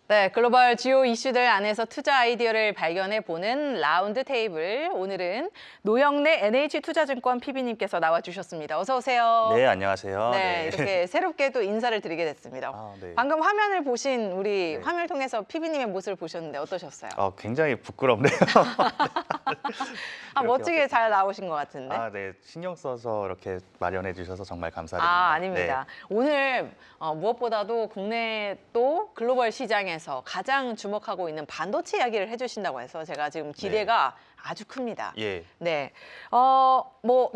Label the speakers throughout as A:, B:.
A: 네, 글로벌 주요 이슈들 안에서 투자 아이디어를 발견해 보는 라운드 테이블. 오늘은 노영래 NH투자증권 PB님께서 나와주셨습니다. 어서 오세요.
B: 네, 안녕하세요.
A: 네, 이렇게 새롭게 또 인사를 드리게 됐습니다.
B: 네.
A: 방금 화면을 보신 우리
B: 네.
A: 화면을 통해서 PB님의 모습을 보셨는데 어떠셨어요?
B: 굉장히 부끄럽네요.
A: 멋지게 잘 나오신 것 같은데.
B: 네. 신경 써서 이렇게 마련해 주셔서 정말 감사드립니다.
A: 아닙니다. 오늘 무엇보다도 국내 또 글로벌 시장에서 가장 주목하고 있는 반도체 이야기를 해주신다고 해서 제가 지금 기대가 아주 큽니다.
B: 예.
A: 네.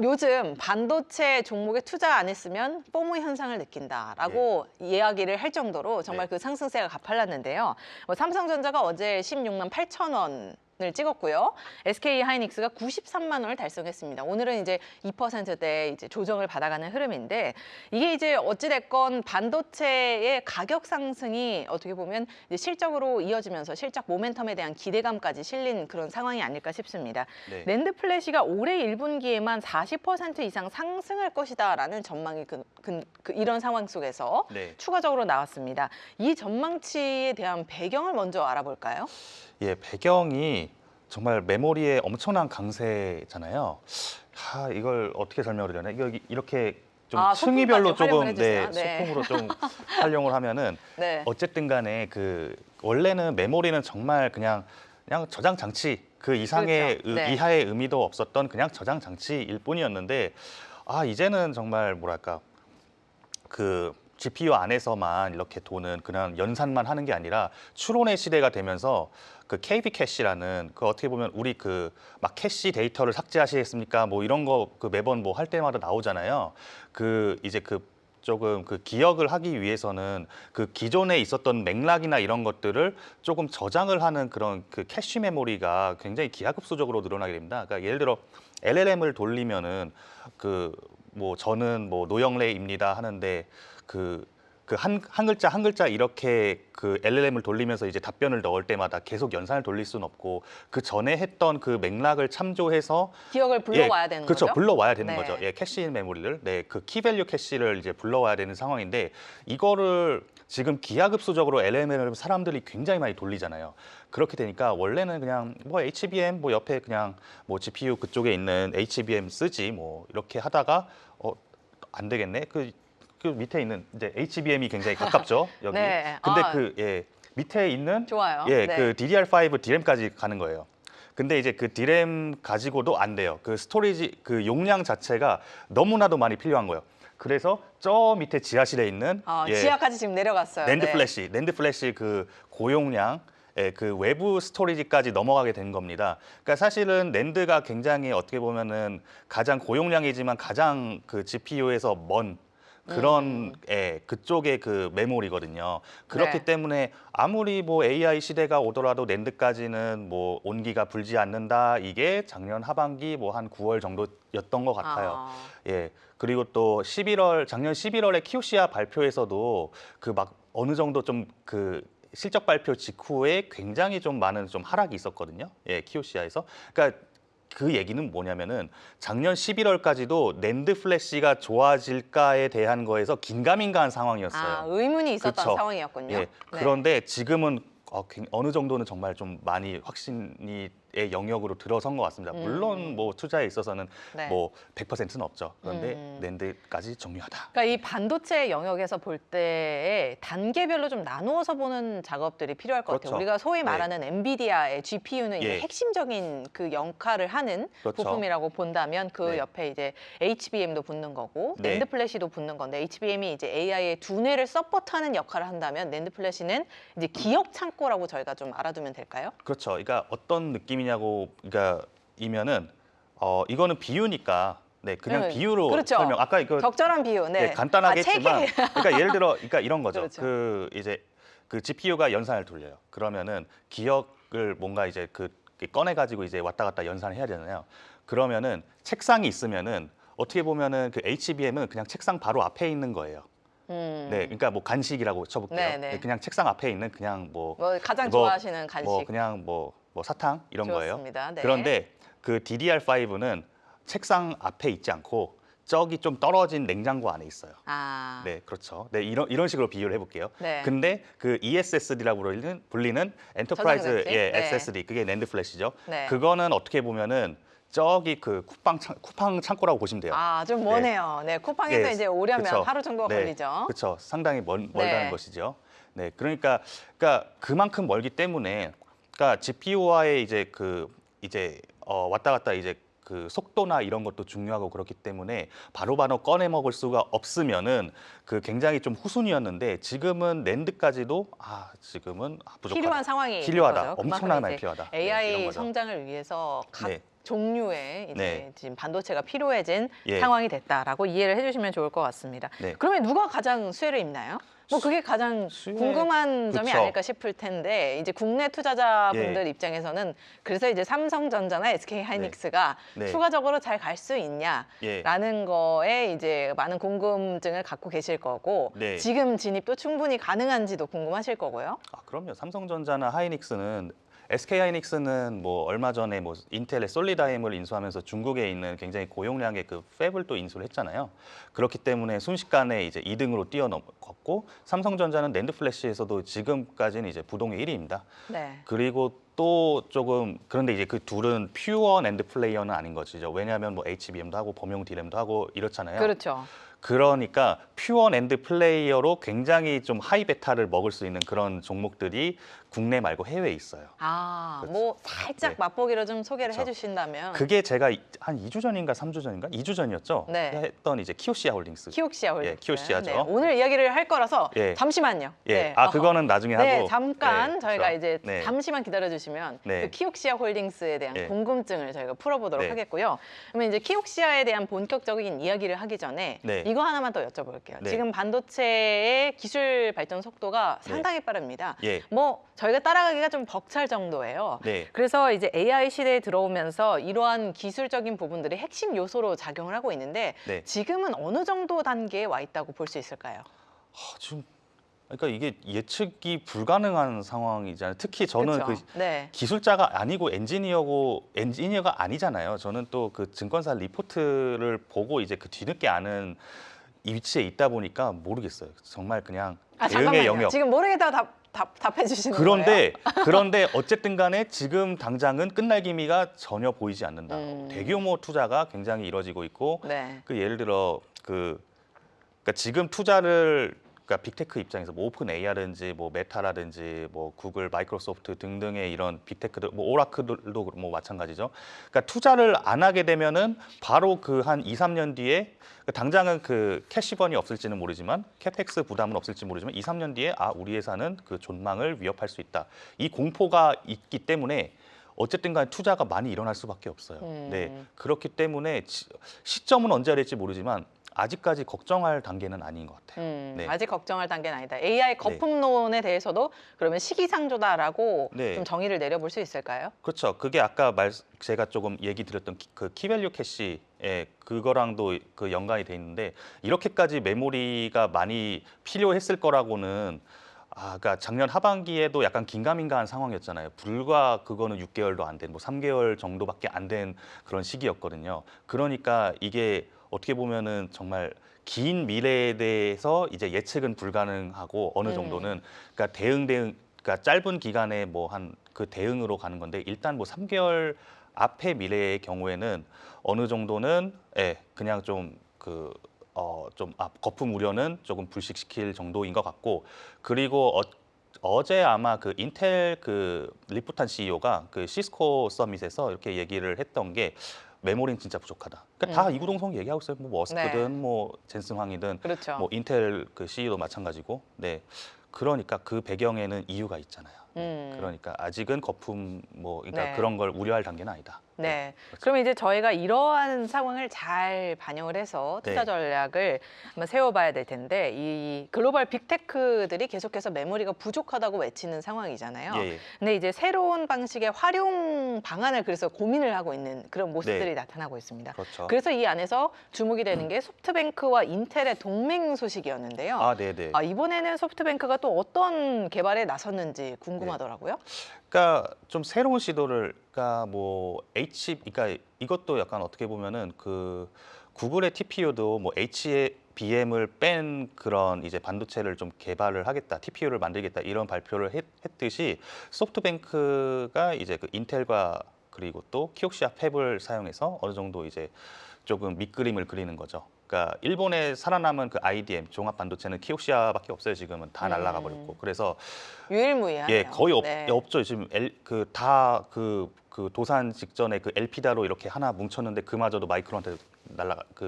A: 요즘 반도체 종목에 투자 안 했으면 포모 현상을 느낀다라고 이야기를 할 정도로 정말 그 상승세가 가팔랐는데요. 삼성전자가 어제 16만 8천 원 을 찍었고요. SK 하이닉스가 93만 원을 달성했습니다. 오늘은 이제 2%대 이제 조정을 받아가는 흐름인데 이게 이제 어찌됐건 반도체의 가격 상승이 어떻게 보면 이제 실적으로 이어지면서 실적 모멘텀에 대한 기대감까지 실린 그런 상황이 아닐까 싶습니다.
B: 네.
A: 낸드 플래시가 올해 1분기에만 40% 이상 상승할 것이다라는 전망이 이런 상황 속에서 추가적으로 나왔습니다. 이 전망치에 대한 배경을 먼저 알아볼까요?
B: 예, 배경이 정말 메모리의 엄청난 강세잖아요. 이걸 어떻게 설명을 드려야 되나? 이렇게 좀 층위별로 조금 소품으로 좀 활용을 하면은 어쨌든 간에 원래는 메모리는 정말 그냥 저장 장치 그 이상의 이하의 의미도 없었던 그냥 저장 장치일 뿐이었는데 이제는 정말 뭐랄까 GPU 안에서만 이렇게 도는 그냥 연산만 하는 게 아니라 추론의 시대가 되면서 KB 캐시라는 어떻게 보면 우리 막 캐시 데이터를 삭제하시겠습니까? 뭐 이런 거 매번 뭐 할 때마다 나오잖아요. 이제 조금 기억을 하기 위해서는 기존에 있었던 맥락이나 이런 것들을 조금 저장을 하는 그런 캐시 메모리가 굉장히 기하급수적으로 늘어나게 됩니다. 그러니까 예를 들어 LLM을 돌리면은 저는 노영래입니다 하는데 한 글자 한 글자 이렇게 LLM을 돌리면서 이제 답변을 넣을 때마다 계속 연산을 돌릴 수는 없고 그 전에 했던 맥락을 참조해서
A: 기억을 불러와야 되는 거죠?
B: 그렇죠. 불러와야 되는 거죠. 캐시 메모리를 키밸류 캐시를 이제 불러와야 되는 상황인데 이거를 지금 기하급수적으로 LLM을 사람들이 굉장히 많이 돌리잖아요. 그렇게 되니까 원래는 그냥 HBM 옆에 그냥 GPU 그쪽에 있는 HBM 쓰지 이렇게 하다가 안 되겠네. 그 밑에 있는 이제 HBM이 굉장히 가깝죠 여기. 근데 밑에 있는
A: 좋아요.
B: DDR5 DRAM까지 가는 거예요. 근데 이제 DRAM 가지고도 안 돼요. 스토리지 용량 자체가 너무나도 많이 필요한 거예요. 그래서 저 밑에 지하실에 있는
A: 지하까지 지금 내려갔어요.
B: 낸드 플래시 고용량 외부 스토리지까지 넘어가게 된 겁니다. 그러니까 사실은 낸드가 굉장히 어떻게 보면은 가장 고용량이지만 가장 GPU에서 먼 그런 그쪽의 메모리거든요. 그렇기 때문에 아무리 AI 시대가 오더라도 낸드까지는 온기가 불지 않는다. 이게 작년 하반기 한 9월 정도였던 것 같아요. 그리고 또 작년 11월에 키오시아 발표에서도 막 어느 정도 좀 실적 발표 직후에 굉장히 좀 많은 하락이 있었거든요. 키오시아에서. 그러니까 그 얘기는 뭐냐면은 작년 11월까지도 낸드 플래시가 좋아질까에 대한 거에서 긴가민가한 상황이었어요.
A: 의문이 있었던 상황이었군요.
B: 그런데 지금은 어느 정도는 정말 좀 많이 확신의 영역으로 들어선 것 같습니다. 물론 투자에 있어서는 100%는 없죠. 그런데 낸드까지 중요하다.
A: 그러니까 이 반도체 영역에서 볼 때 단계별로 좀 나누어서 보는 작업들이 필요할 것 같아요. 우리가 소위 말하는 엔비디아의 GPU는 이제 핵심적인 역할을 하는 부품이라고 본다면 옆에 이제 HBM도 붙는 거고 낸드 플래시도 붙는 건데 HBM이 이제 AI의 두뇌를 서포트하는 역할을 한다면 낸드 플래시는 이제 기억 창고라고 저희가 좀 알아두면 될까요?
B: 그렇죠. 그러니까 어떤 느낌이냐고 이면은 이거는 비유니까 그냥 비유로 설명. 아까 이거
A: 적절한 비유.
B: 간단하게 했지만 그러니까 예를 들어 이런 거죠.
A: 그렇죠.
B: GPU가 연산을 돌려요. 그러면은 기억을 뭔가 이제 꺼내 가지고 이제 왔다 갔다 연산을 해야 되잖아요. 그러면은 책상이 있으면은 어떻게 보면은 HBM은 그냥 책상 바로 앞에 있는 거예요. 그러니까 간식이라고 쳐볼게요. 그냥 책상 앞에 있는 그냥
A: 가장 좋아하시는 간식.
B: 그냥 사탕 이런
A: 좋습니다.
B: 거예요. 그런데 DDR5는 책상 앞에 있지 않고 저기 좀 떨어진 냉장고 안에 있어요.
A: 아,
B: 네, 그렇죠. 네, 이런 식으로 비유를 해볼게요.
A: 네.
B: 근데 그 ESSD라고 불리는 엔터프라이즈
A: 저장장치? 네.
B: SSD 그게 낸드 플래시죠.
A: 네.
B: 그거는 어떻게 보면은 저기 그 쿠팡 창고라고 보시면 돼요.
A: 아, 좀 머네요. 네, 쿠팡에서
B: 예,
A: 이제 오려면
B: 그쵸.
A: 하루 정도가
B: 네,
A: 걸리죠.
B: 그렇죠. 상당히 멀다는
A: 네.
B: 것이죠. 네, 그러니까 그만큼 멀기 때문에 그러니까 GPU와의 이제 왔다 갔다 이제 그 속도나 이런 것도 중요하고 그렇기 때문에 바로바로 꺼내 먹을 수가 없으면은 그 굉장히 좀 후순위였는데 지금은 낸드까지도 지금은 부족하다.
A: 필요한 상황이
B: 필요하다.
A: 있는 거죠.
B: 엄청나게
A: 그만큼
B: 많이
A: 이제
B: 필요하다. 네,
A: AI
B: 이런 거죠.
A: 성장을 위해서 각
B: 네.
A: 종류의 이제
B: 네.
A: 지금 반도체가 필요해진
B: 예.
A: 상황이 됐다라고 이해를 해주시면 좋을 것 같습니다.
B: 네.
A: 그러면 누가 가장 수혜를 입나요? 뭐 그게 가장 궁금한 점이
B: 그쵸.
A: 아닐까 싶을 텐데 이제 국내 투자자분들
B: 예.
A: 입장에서는 그래서 이제 삼성전자나 SK 하이닉스가
B: 네.
A: 추가적으로 잘 갈 수 있냐라는
B: 예.
A: 거에 이제 많은 궁금증을 갖고 계실 거고
B: 네.
A: 지금 진입도 충분히 가능한지도 궁금하실 거고요.
B: 그럼요. 삼성전자나 하이닉스는 SK 하이닉스는 뭐 얼마 전에 뭐 인텔의 솔리다임을 인수하면서 중국에 있는 굉장히 고용량의 그 팹을 또 인수를 했잖아요. 그렇기 때문에 순식간에 이제 2등으로 뛰어넘었고 삼성전자는 낸드 플래시에서도 지금까지는 이제 부동의 1위입니다.
A: 네.
B: 그리고 또 조금 그런데 이제 그 둘은 퓨어 낸드 플레이어는 아닌 것이죠. 왜냐하면 뭐 HBM도 하고 범용 디램도 하고 이렇잖아요.
A: 그렇죠.
B: 그러니까 퓨어 낸드 플레이어로 굉장히 좀 하이 베타를 먹을 수 있는 그런 종목들이 국내 말고 해외에 있어요.
A: 뭐
B: 그렇죠.
A: 살짝
B: 네.
A: 맛보기로 좀 소개를
B: 그렇죠.
A: 해주신다면
B: 그게 제가 한 2주 전인가 3주 전인가 2주 전이었죠.
A: 네.
B: 했던 이제 키오시아 홀딩스.
A: 키옥시아 홀딩스.
B: 키옥시아죠.
A: 네, 오늘 이야기를 할 거라서
B: 예.
A: 잠시만요.
B: 예.
A: 네.
B: 그거는 나중에 하고.
A: 네, 잠깐
B: 네,
A: 저희가
B: 그렇죠.
A: 이제
B: 네.
A: 잠시만 기다려주시면
B: 네.
A: 그 키옥시아 홀딩스에 대한
B: 네.
A: 궁금증을 저희가 풀어보도록
B: 네.
A: 하겠고요. 그러면 이제 키옥시아에 대한 본격적인 이야기를 하기 전에
B: 네.
A: 이거 하나만 더 여쭤볼게요.
B: 네.
A: 지금 반도체의 기술 발전 속도가 상당히 빠릅니다.
B: 예.
A: 뭐 저희가 따라가기가 좀 벅찰 정도예요.
B: 네.
A: 그래서 이제 AI 시대에 들어오면서 이러한 기술적인 부분들이 핵심 요소로 작용을 하고 있는데
B: 네.
A: 지금은 어느 정도 단계에 와 있다고 볼 수 있을까요?
B: 지금 그러니까 이게 예측이 불가능한 상황이잖아요. 특히 저는
A: 그쵸? 네.
B: 기술자가 아니고 엔지니어가 아니잖아요. 저는 또 그 증권사 리포트를 보고 이제 그 뒤늦게 아는 이 위치에 있다 보니까 모르겠어요. 정말 그냥 대응의
A: 잠깐만요.
B: 영역.
A: 지금 모르겠다고 답해 주시는 거예요?
B: 그런데 어쨌든 간에 지금 당장은 끝날 기미가 전혀 보이지 않는다. 대규모 투자가 굉장히 이루어지고 있고
A: 네.
B: 그 예를 들어 그러니까 지금 투자를 그러니까 빅테크 입장에서 뭐 오픈 AI라든지 뭐 메타라든지 뭐 구글, 마이크로소프트 등등의 이런 빅테크들, 뭐 오라클도 뭐 마찬가지죠. 그러니까 투자를 안 하게 되면은 바로 그 한 2, 3년 뒤에 당장은 그 캐시번이 없을지는 모르지만 캐펙스 부담은 없을지 모르지만 2, 3년 뒤에 우리 회사는 그 존망을 위협할 수 있다. 이 공포가 있기 때문에 어쨌든 간에 투자가 많이 일어날 수밖에 없어요. 네. 그렇기 때문에 시점은 언제 될지 모르지만 아직까지 걱정할 단계는 아닌 것 같아요. 네.
A: 아직 걱정할 단계는 아니다. AI 거품론에 대해서도 그러면 시기상조다라고
B: 네.
A: 좀 정의를 내려볼 수 있을까요?
B: 그렇죠. 그게 아까 제가 조금 얘기 드렸던 그 키밸류 캐시 그거랑도 그 연관이 돼 있는데 이렇게까지 메모리가 많이 필요했을 거라고는 그러니까 작년 하반기에도 약간 긴가민가한 상황이었잖아요. 불과 그거는 6개월도 안 된, 뭐 3개월 정도밖에 안 된 그런 시기였거든요. 그러니까 이게 어떻게 보면은 정말 긴 미래에 대해서 이제 예측은 불가능하고 어느 정도는 그러니까 그러니까 짧은 기간에 뭐 한 그 대응으로 가는 건데 일단 뭐 3개월 앞의 미래의 경우에는 어느 정도는 그냥 좀 거품 우려는 조금 불식시킬 정도인 것 같고 그리고 어제 아마 그 인텔 그 리프탄 CEO가 그 시스코 서밋에서 이렇게 얘기를 했던 게 메모리는 진짜 부족하다. 그러니까 다 이구동성 얘기하고 있어요. 뭐 머스크든
A: 네.
B: 뭐 젠슨 황이든
A: 그렇죠.
B: 뭐 인텔 그 CEO도 마찬가지고. 네. 그러니까 그 배경에는 이유가 있잖아요. 그러니까 아직은 거품 그러니까
A: 네.
B: 그런 걸 우려할 단계는 아니다.
A: 네.
B: 그렇죠.
A: 그러면 이제 저희가 이러한 상황을 잘 반영을 해서 투자
B: 네.
A: 전략을 한번 세워봐야 될 텐데 이 글로벌 빅테크들이 계속해서 메모리가 부족하다고 외치는 상황이잖아요.
B: 예.
A: 근데 이제 새로운 방식의 활용 방안을 그래서 고민을 하고 있는 그런 모습들이
B: 네.
A: 나타나고 있습니다.
B: 그렇죠.
A: 그래서 이 안에서 주목이 되는 게 소프트뱅크와 인텔의 동맹 소식이었는데요.
B: 네네.
A: 이번에는 소프트뱅크가 또 어떤 개발에 나섰는지 궁금하더라고요.
B: 그러니까 좀 새로운 시도를 그러니까 그러니까 이것도 약간 어떻게 보면은 그 구글의 TPU도 뭐 HBM을 뺀 그런 이제 반도체를 좀 개발을 하겠다, TPU를 만들겠다 이런 발표를 했듯이 소프트뱅크가 이제 그 인텔과 그리고 또 키옥시아 팹을 사용해서 어느 정도 이제 조금 밑그림을 그리는 거죠. 그러니까 일본에 살아남은 그 IDM 종합 반도체는 키옥시아밖에 없어요. 지금은 다 날아가 버렸고. 그래서
A: 유일무이하네요.
B: 예, 거의
A: 네.
B: 없죠. 지금 그 도산 직전에 그 엘피다로 이렇게 하나 뭉쳤는데 그마저도 마이크론한테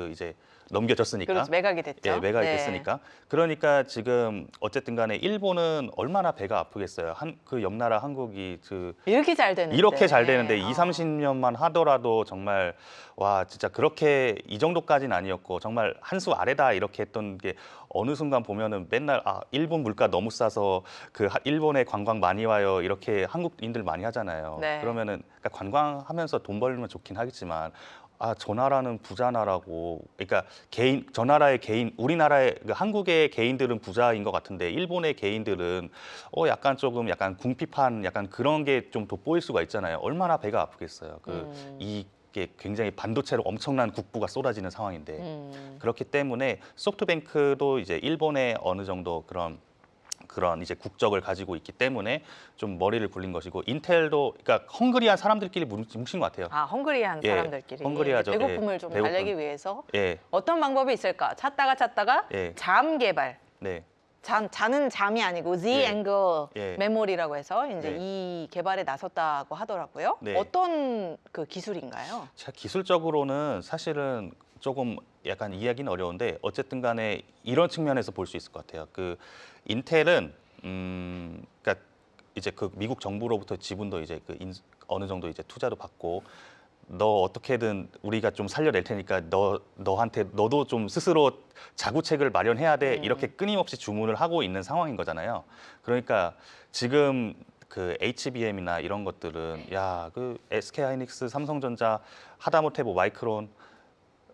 B: 이제 넘겨졌으니까.
A: 그렇죠. 매각이 됐죠.
B: 예, 매각이
A: 네.
B: 됐으니까. 그러니까 지금 어쨌든 간에 일본은 얼마나 배가 아프겠어요. 그 옆나라 한국이
A: 이렇게 잘 되는데.
B: 이렇게 잘 되는데 2,
A: 어.
B: 30년만 하더라도 정말 와 진짜 그렇게 이 정도까지는 아니었고 정말 한 수 아래다 이렇게 했던 게 어느 순간 보면은 맨날 일본 물가 너무 싸서 일본에 관광 많이 와요 이렇게 한국인들 많이 하잖아요.
A: 네.
B: 그러면은 그러니까 관광하면서 돈 벌면 좋긴 하겠지만 저 나라는 부자 나라고, 그러니까 저 나라의 우리나라의 한국의 개인들은 부자인 것 같은데 일본의 개인들은 약간 궁핍한 약간 그런 게 좀 돋보일 수가 있잖아요. 얼마나 배가 아프겠어요. 이게 굉장히 반도체로 엄청난 국부가 쏟아지는 상황인데 그렇기 때문에 소프트뱅크도 이제 일본의 어느 정도 그런 이제 국적을 가지고 있기 때문에 좀 머리를 굴린 것이고 인텔도 그러니까 헝그리한 사람들끼리 뭉친 것 같아요.
A: 헝그리한
B: 예,
A: 사람들끼리
B: 헝그리하죠.
A: 배고픔을
B: 예,
A: 좀
B: 배고픔.
A: 달래기 위해서
B: 예,
A: 어떤 방법이 있을까? 찾다가
B: 예.
A: 잠 개발.
B: 네,
A: 자는 잠이 아니고 Z
B: 예.
A: 앵글
B: 예.
A: 메모리라고 해서 이제
B: 네.
A: 이 개발에 나섰다고 하더라고요.
B: 네.
A: 어떤 그 기술인가요?
B: 기술적으로는 사실은 조금 약간 이해하기는 어려운데 어쨌든 간에 이런 측면에서 볼 수 있을 것 같아요. 인텔은 그러니까 이제 미국 정부로부터 지분도 이제 어느 정도 이제 투자도 받고 너 어떻게든 우리가 좀 살려낼 테니까 너도 좀 스스로 자구책을 마련해야 돼 이렇게 끊임없이 주문을 하고 있는 상황인 거잖아요. 그러니까 지금 HBM이나 이런 것들은 SK 하이닉스, 삼성전자 하다못해 뭐 마이크론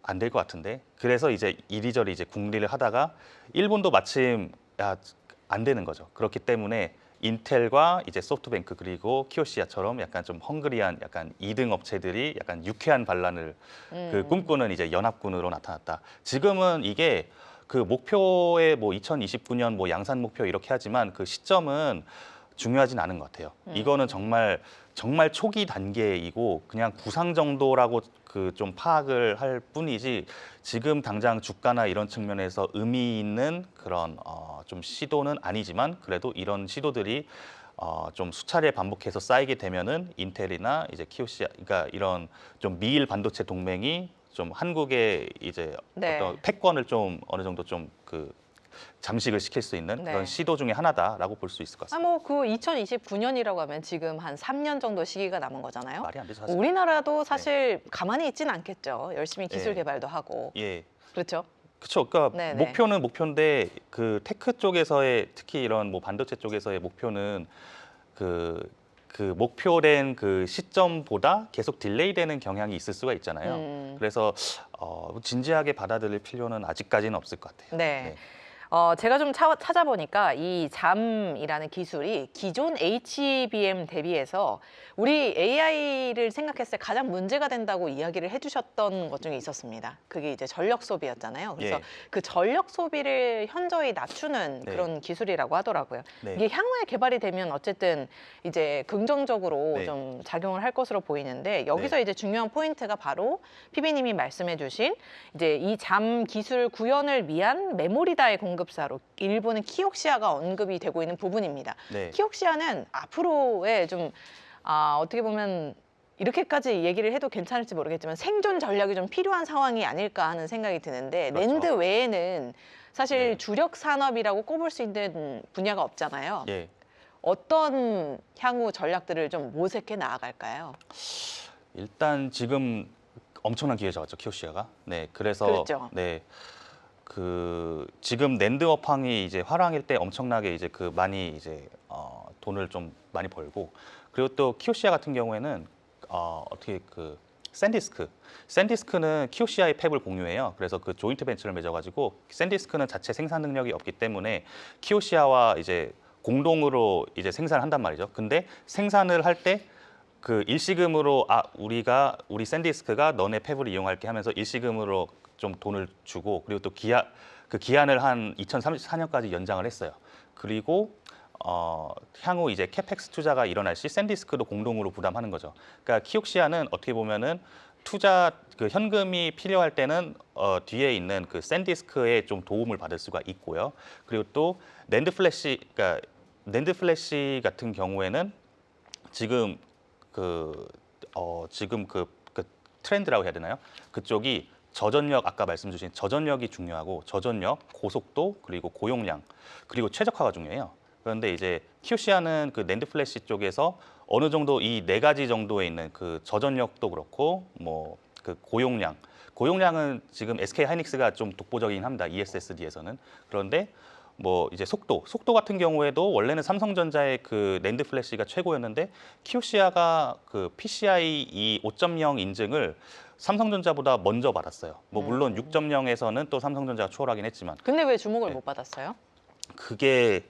B: 안 될 것 같은데 그래서 이제 이리저리 이제 궁리를 하다가 일본도 마침 안 되는 거죠. 그렇기 때문에 인텔과 이제 소프트뱅크 그리고 키오시아처럼 약간 좀 헝그리한 약간 2등 업체들이 약간 유쾌한 반란을 꿈꾸는 이제 연합군으로 나타났다. 지금은 이게 목표에 뭐 2029년 뭐 양산 목표 이렇게 하지만 그 시점은 중요하진 않은 것 같아요. 이거는 정말 초기 단계이고 그냥 구상 정도라고 좀 파악을 할 뿐이지 지금 당장 주가나 이런 측면에서 의미 있는 그런 좀 시도는 아니지만 그래도 이런 시도들이 좀 수차례 반복해서 쌓이게 되면은 인텔이나 이제 키오시아, 그러니까 이런 좀 미일 반도체 동맹이 좀 한국의 이제
A: 네.
B: 어떤 패권을 좀 어느 정도 좀 잠식을 시킬 수 있는
A: 네.
B: 그런 시도 중에 하나다라고 볼 수 있을 것 같습니다.
A: 뭐 2029년이라고 하면 지금 한 3년 정도 시기가 남은 거잖아요.
B: 말이 안 되죠, 사실.
A: 우리나라도 사실 가만히 있진 않겠죠. 열심히 기술
B: 예.
A: 개발도 하고.
B: 예.
A: 그렇죠.
B: 그렇죠. 그러니까
A: 네네.
B: 목표는 목표인데 테크 쪽에서의 특히 이런 뭐 반도체 쪽에서의 목표는 목표된 시점보다 계속 딜레이되는 경향이 있을 수가 있잖아요. 그래서 진지하게 받아들일 필요는 아직까지는 없을 것 같아요.
A: 네. 제가 좀 찾아보니까 이 잠이라는 기술이 기존 HBM 대비해서 우리 AI를 생각했을 때 가장 문제가 된다고 이야기를 해주셨던 것 중에 있었습니다. 그게 이제 전력 소비였잖아요. 그래서
B: 예.
A: 그 전력 소비를 현저히 낮추는
B: 네.
A: 그런 기술이라고 하더라고요.
B: 네.
A: 이게 향후에 개발이 되면 어쨌든 이제 긍정적으로
B: 네.
A: 좀 작용을 할 것으로 보이는데 여기서 이제 중요한 포인트가 바로 PB님이 말씀해주신 이제 이 잠 기술 구현을 위한 메모리다의 공급사로 일본의 키옥시아가 언급이 되고 있는 부분입니다.
B: 네.
A: 키옥시아는 앞으로의 좀 어떻게 보면 이렇게까지 얘기를 해도 괜찮을지 모르겠지만 생존 전략이 좀 필요한 상황이 아닐까 하는 생각이 드는데
B: 그렇죠.
A: 랜드 외에는 사실
B: 네.
A: 주력 산업이라고 꼽을 수 있는 분야가 없잖아요.
B: 예.
A: 어떤 향후 전략들을 좀 모색해 나아갈까요?
B: 일단 지금 엄청난 기회 잡았죠, 키오시아가. 네. 그래서
A: 그렇죠.
B: 네. 지금 낸드 업황이 이제 화랑일 때 엄청나게 이제 많이 이제 돈을 좀 많이 벌고 그리고 또 키오시아 같은 경우에는 어떻게 샌디스크는 키오시아의 팹을 공유해요. 그래서 조인트 벤처를 맺어가지고 샌디스크는 자체 생산 능력이 없기 때문에 키오시아와 이제 공동으로 이제 생산을 한단 말이죠. 근데 생산을 할 때 일시금으로 우리 샌디스크가 너네 팹을 이용할게 하면서 일시금으로 좀 돈을 주고 그리고 또 그 기한을 한 2034년까지 연장을 했어요. 그리고 향후 이제 캐펙스 투자가 일어날 시 샌디스크도 공동으로 부담하는 거죠. 그러니까 키옥시아는 어떻게 보면은 투자 그 현금이 필요할 때는 뒤에 있는 그 샌디스크에 좀 도움을 받을 수가 있고요. 그리고 또 낸드 플래시, 그러니까 낸드 플래시 같은 경우에는 지금 지금 그 트렌드라고 해야 되나요? 그쪽이 저전력 아까 말씀 주신 저전력이 중요하고 저전력, 고속도 그리고 고용량 그리고 최적화가 중요해요. 그런데 이제 키오시아는 그 낸드 플래시 쪽에서 어느 정도 이 네 가지 정도에 있는 그 저전력도 그렇고 뭐 그 고용량은 지금 SK 하이닉스가 좀 독보적이긴 합니다. ESSD에서는. 그런데 뭐 이제 속도 같은 경우에도 원래는 삼성전자의 그 낸드 플래시가 최고였는데 키오시아가 그 PCIe 이 5.0 인증을 삼성전자보다 먼저 받았어요. 뭐 물론 6.0에서는 또 삼성전자가 추월하긴 했지만
A: 근데 왜 주목을
B: 네.
A: 못 받았어요?
B: 그게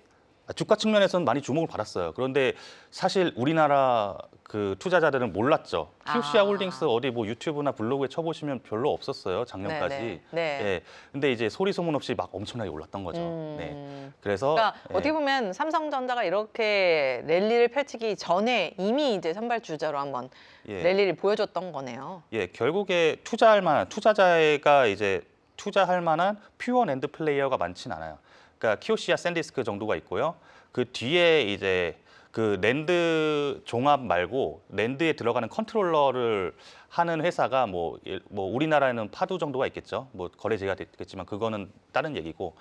B: 주가 측면에서는 많이 주목을 받았어요. 그런데 사실 우리나라 그 투자자들은 몰랐죠. 키오시아
A: 아.
B: 홀딩스 어디 뭐 유튜브나 블로그에 쳐보시면 별로 없었어요. 작년까지.
A: 네네. 네.
B: 예. 근데 이제 소리 소문 없이 막 엄청나게 올랐던 거죠. 네. 그래서
A: 그러니까
B: 예.
A: 어떻게 보면 삼성전자가 이렇게 랠리를 펼치기 전에 이미 이제 선발 주자로 한번
B: 예.
A: 랠리를 보여줬던 거네요.
B: 예, 결국에 투자할 만한 투자자가 이제 투자할 만한 퓨어 낸드 플레이어가 많진 않아요. 그러니까 키오시아 샌디스크 정도가 있고요. 그 뒤에 이제 그 낸드 종합 말고 낸드에 들어가는 컨트롤러를 하는 회사가 뭐 우리나라에는 파두 정도가 있겠죠. 뭐 거래제가 됐겠지만 그거는 다른 얘기고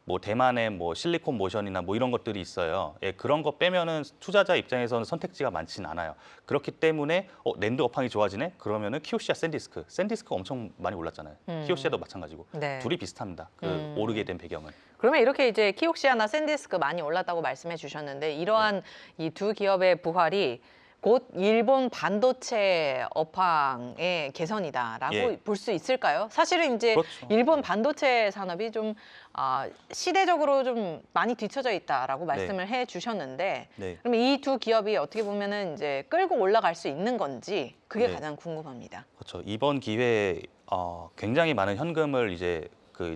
B: 뭐 대만의 뭐 실리콘 모션이나 뭐 이런 것들이 있어요. 예, 그런 거 빼면은 투자자 입장에서는 선택지가 많지는 않아요. 그렇기 때문에 낸드 업황이 좋아지네? 그러면은 키오시아 샌디스크가 엄청 많이 올랐잖아요. 키오시아도 마찬가지고
A: 네.
B: 둘이 비슷합니다. 그 오르게 된 배경은.
A: 그러면 이렇게 이제 키옥시아나 샌디스크 많이 올랐다고 말씀해 주셨는데 이러한 이 두 기업의 부활이 곧 일본 반도체 업황의 개선이다라고
B: 예.
A: 볼 수 있을까요? 사실은 이제
B: 그렇죠.
A: 일본 반도체 산업이 좀 시대적으로 좀 많이 뒤처져 있다라고 말씀을 해 주셨는데
B: 네.
A: 그러면 이 두 기업이 어떻게 보면은 이제 끌고 올라갈 수 있는 건지 그게
B: 네.
A: 가장 궁금합니다.
B: 그렇죠. 이번 기회에 굉장히 많은 현금을 이제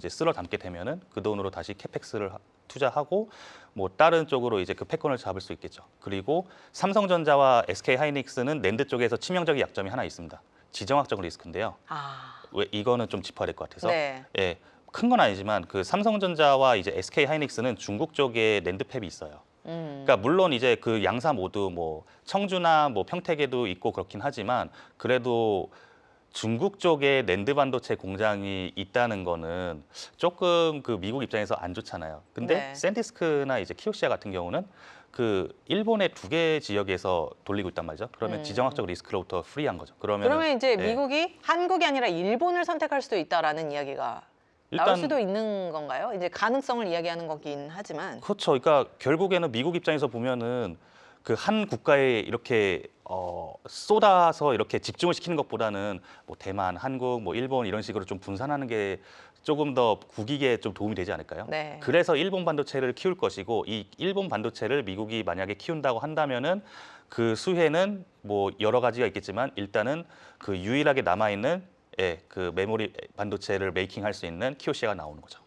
B: 쓸어 담게 되면은 그 돈으로 다시 캐펙스를 투자하고 뭐 다른 쪽으로 이제 그 패권을 잡을 수 있겠죠. 그리고 삼성전자와 SK 하이닉스는 낸드 쪽에서 치명적인 약점이 하나 있습니다. 지정학적 리스크인데요. 왜 이거는 좀 짚어야 될 것 같아서.
A: 네.
B: 예. 큰 건 아니지만 그 삼성전자와 이제 SK 하이닉스는 중국 쪽에 낸드 팹이 있어요. 그러니까 물론 이제 그 양사 모두 뭐 청주나 뭐 평택에도 있고 그렇긴 하지만 그래도 중국 쪽에 낸드 반도체 공장이 있다는 거는 조금 그 미국 입장에서 안 좋잖아요. 근데
A: 네.
B: 샌디스크나 이제 키오시아 같은 경우는 그 일본의 두 개 지역에서 돌리고 있단 말이죠. 그러면 지정학적 리스크로부터 프리한 거죠.
A: 그러면 이제
B: 예.
A: 미국이 한국이 아니라 일본을 선택할 수도 있다라는 이야기가 나올
B: 일단
A: 수도 있는 건가요? 이제 가능성을 이야기하는 거긴 하지만.
B: 그렇죠. 그러니까 결국에는 미국 입장에서 보면은 그 한 국가에 이렇게 쏟아서 이렇게 집중을 시키는 것보다는 뭐 대만, 한국, 뭐 일본 이런 식으로 좀 분산하는 게 조금 더 국익에 좀 도움이 되지 않을까요?
A: 네.
B: 그래서 일본 반도체를 키울 것이고 이 일본 반도체를 미국이 만약에 키운다고 한다면은 그 수혜는 뭐 여러 가지가 있겠지만 일단은 그 유일하게 남아 있는 그 메모리 반도체를 메이킹할 수 있는 키오시아가 나오는 거죠.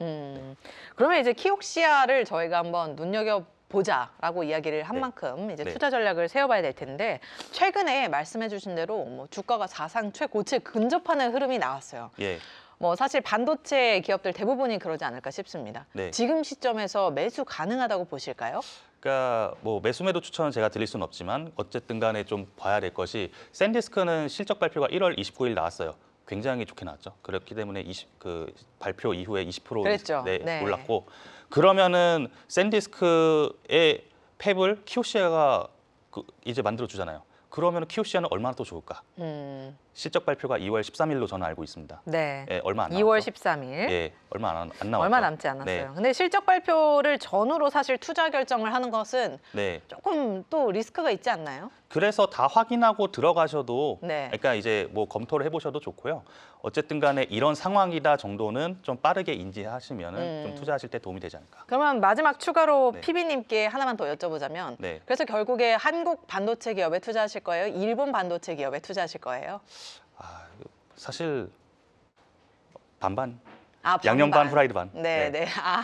A: 그러면 이제 키옥시아를 저희가 한번 눈여겨보자라고 이야기를 한
B: 네.
A: 만큼 이제
B: 네.
A: 투자 전략을 세워봐야 될 텐데 최근에 말씀해주신 대로 뭐 주가가 사상 최고치에 근접하는 흐름이 나왔어요.
B: 예.
A: 뭐 사실 반도체 기업들 대부분이 그러지 않을까 싶습니다.
B: 네.
A: 지금 시점에서 매수 가능하다고 보실까요?
B: 그러니까 뭐 매수매도 추천은 제가 드릴 수는 없지만 어쨌든 간에 좀 봐야 될 것이 샌디스크는 실적 발표가 1월 29일 나왔어요. 굉장히 좋게 나왔죠. 그렇기 때문에 그 발표 이후에 20%
A: 그랬죠.
B: 네,
A: 네.
B: 올랐고 그러면은 샌디스크의 팹을 키오시아가 이제 만들어 주잖아요. 그러면 키오시아는 얼마나 더 좋을까? 실적 발표가 2월 13일로 저는 알고 있습니다.
A: 네.
B: 예, 얼마 안
A: 2월
B: 남았죠.
A: 13일.
B: 예, 얼마 안 남았죠.
A: 얼마 남지 않았어요.
B: 네.
A: 근데 실적 발표를 전후로 사실 투자 결정을 하는 것은
B: 네.
A: 조금 또 리스크가 있지 않나요?
B: 그래서 다 확인하고 들어가셔도
A: 네.
B: 그러니까 이제 뭐 검토를 해보셔도 좋고요. 어쨌든 간에 이런 상황이다 정도는 좀 빠르게 인지하시면은 좀 투자하실 때 도움이 되지 않을까.
A: 그러면 마지막 추가로
B: 네.
A: PB님께 하나만 더 여쭤보자면
B: 네.
A: 그래서 결국에 한국 반도체 기업에 투자하실 거예요? 일본 반도체 기업에 투자하실 거예요?
B: 사실 반반.
A: 아,
B: 양념 반,
A: 반반.
B: 후라이드 반.
A: 네,
B: 네.
A: 네. 아,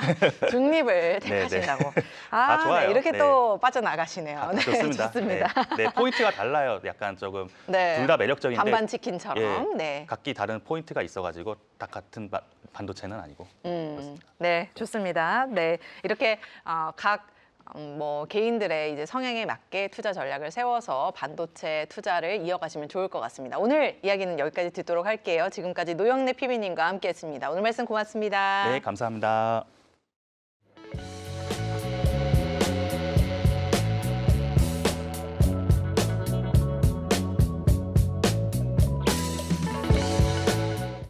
A: 중립을
B: 네,
A: 택하신다고.
B: 아,
A: 네,
B: 좋아요.
A: 이렇게
B: 네.
A: 또 빠져나가시네요.
B: 다
A: 네,
B: 좋습니다.
A: 좋습니다.
B: 네. 네, 포인트가 달라요. 약간 조금
A: 네.
B: 둘 다 매력적인데
A: 반반 치킨처럼.
B: 예,
A: 네.
B: 각기 다른 포인트가 있어가지고 다 같은 반도체는 아니고.
A: 네, 좋습니다. 네, 이렇게 각 뭐 개인들의 이제 성향에 맞게 투자 전략을 세워서 반도체 투자를 이어가시면 좋을 것 같습니다. 오늘 이야기는 여기까지 듣도록 할게요. 지금까지 노영래 PB님과 함께했습니다. 오늘 말씀 고맙습니다.
B: 네, 감사합니다.